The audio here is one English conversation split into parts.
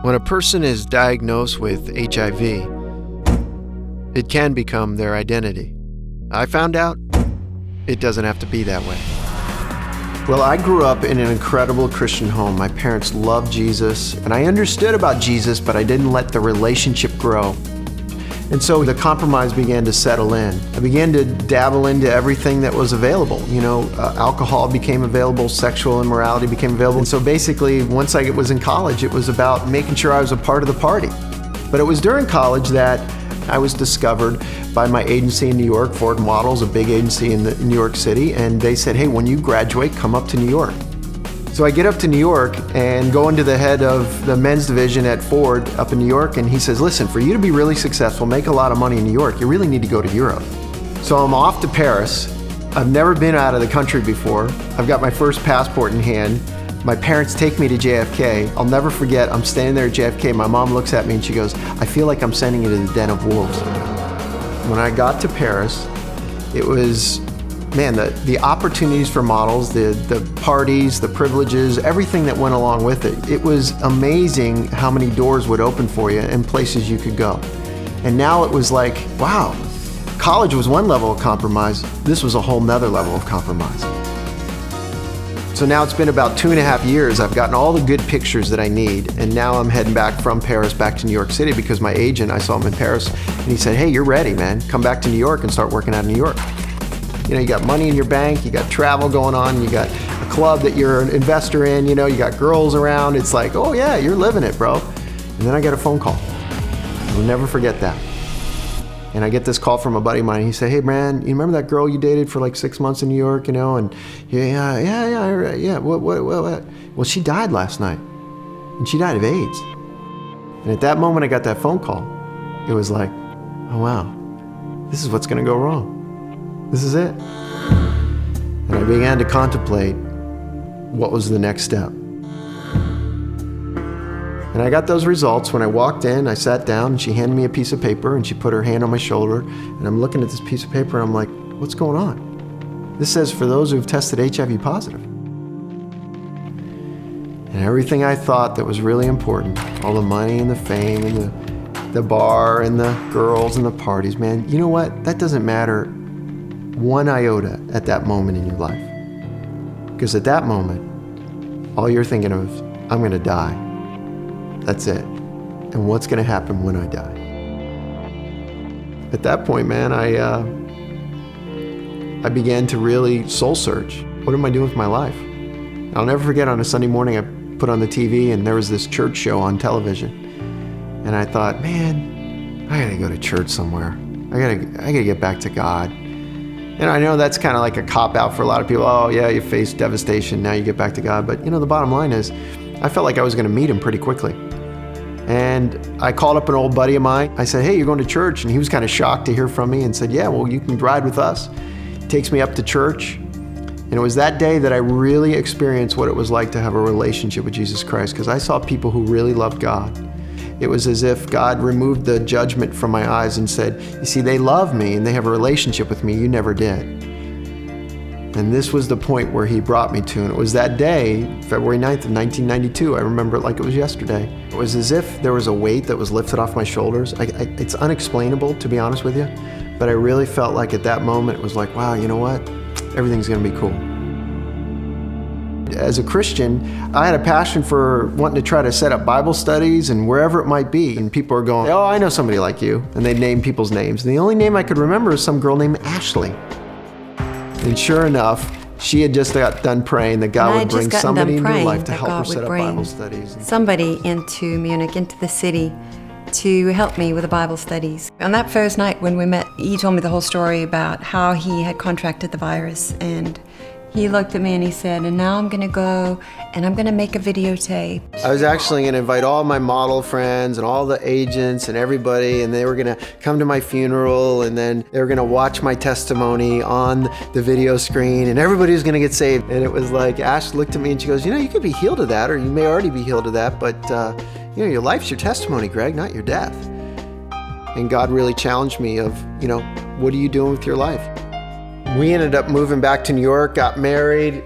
When a person is diagnosed with HIV, it can become their identity. I found out it doesn't have to be that way. Well, I grew up in an incredible Christian home. My parents loved Jesus, and I understood about Jesus, but I didn't let the relationship grow. And so the compromise began to settle in. I began to dabble into everything that was available. Alcohol became available, sexual immorality became available. And so basically, once I was in college, it was about making sure I was a part of the party. But it was during college that I was discovered by my agency in New York, Ford Models, a big agency in New York City, and they said, hey, when you graduate, come up to New York. So I get up to New York and go into the head of the men's division at Ford up in New York, and he says, listen, for you to be really successful, make a lot of money in New York, you really need to go to Europe. So I'm off to Paris. I've never been out of the country before. I've got my first passport in hand. My parents take me to JFK. I'll never forget, I'm standing there at JFK, my mom looks at me and she goes, I feel like I'm sending you to the den of wolves. When I got to Paris, it was, man, the opportunities for models, the parties, the privileges, everything that went along with it. It was amazing how many doors would open for you and places you could go. And now it was like, wow, college was one level of compromise. This was a whole nother level of compromise. So now it's been about 2.5 years. I've gotten all the good pictures that I need, and now I'm heading back from Paris back to New York City because my agent, I saw him in Paris, and he said, hey, you're ready, man. Come back to New York and start working out in New York. You got money in your bank, you got travel going on, you got a club that you're an investor in, you got girls around. It's like, oh yeah, you're living it, bro. And then I get a phone call. I'll never forget that. And I get this call from a buddy of mine. He said, hey man, you remember that girl you dated for like 6 months in New York, And yeah. What? Well, she died last night, and she died of AIDS. And at that moment I got that phone call. It was like, oh wow, this is what's gonna go wrong. This is it. And I began to contemplate what was the next step. And I got those results. When I walked in, I sat down, and she handed me a piece of paper, and she put her hand on my shoulder, and I'm looking at this piece of paper, and I'm like, what's going on? This says for those who've tested HIV positive. And everything I thought that was really important, all the money and the fame and the bar and the girls and the parties, man, you know what? That doesn't matter one iota at that moment in your life. Because at that moment, all you're thinking of is, I'm gonna die. That's it. And what's gonna happen when I die? At that point, man, I began to really soul search. What am I doing with my life? I'll never forget, on a Sunday morning, I put on the TV and there was this church show on television. And I thought, man, I gotta go to church somewhere. I gotta get back to God. And I know that's kind of like a cop-out for a lot of people. Oh yeah, you face devastation, now you get back to God. But the bottom line is, I felt like I was gonna meet him pretty quickly. And I called up an old buddy of mine. I said, hey, you're going to church? And he was kind of shocked to hear from me and said, yeah, well, you can ride with us. He takes me up to church. And it was that day that I really experienced what it was like to have a relationship with Jesus Christ, because I saw people who really loved God. It was as if God removed the judgment from my eyes and said, you see, they love me and they have a relationship with me. You never did. And this was the point where he brought me to. And it was that day, February 9th of 1992. I remember it like it was yesterday. It was as if there was a weight that was lifted off my shoulders. It's unexplainable, to be honest with you. But I really felt like at that moment, it was like, wow, you know what? Everything's gonna be cool. As a Christian, I had a passion for wanting to try to set up Bible studies and wherever it might be. And people are going, oh, I know somebody like you. And they'd name people's names. And the only name I could remember is some girl named Ashleigh. And sure enough, she had just got done praying that God would bring somebody into her life to help her set up Bible studies. Somebody into Munich, into the city, to help me with the Bible studies. On that first night when we met, he told me the whole story about how he had contracted the virus, and he looked at me and he said, and now I'm gonna go and I'm gonna make a videotape. I was actually gonna invite all my model friends and all the agents and everybody, and they were gonna come to my funeral, and then they were gonna watch my testimony on the video screen, and everybody was gonna get saved. And it was like, Ash looked at me and she goes, you could be healed of that, or you may already be healed of that, but your life's your testimony, Greg, not your death. And God really challenged me of, what are you doing with your life? We ended up moving back to New York, got married.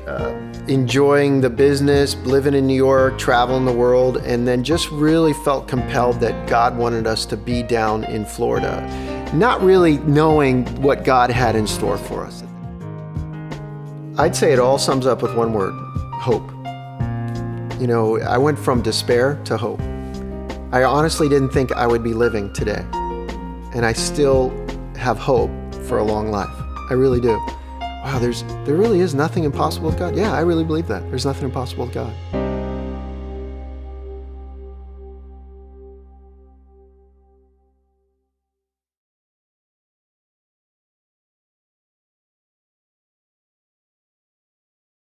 enjoying the business, living in New York, traveling the world, and then just really felt compelled that God wanted us to be down in Florida, not really knowing what God had in store for us. I'd say it all sums up with one word: hope. You know, I went from despair to hope. I honestly didn't think I would be living today, and I still have hope for a long life. I really do. Wow, there really is nothing impossible with God. Yeah, I really believe that. There's nothing impossible with God.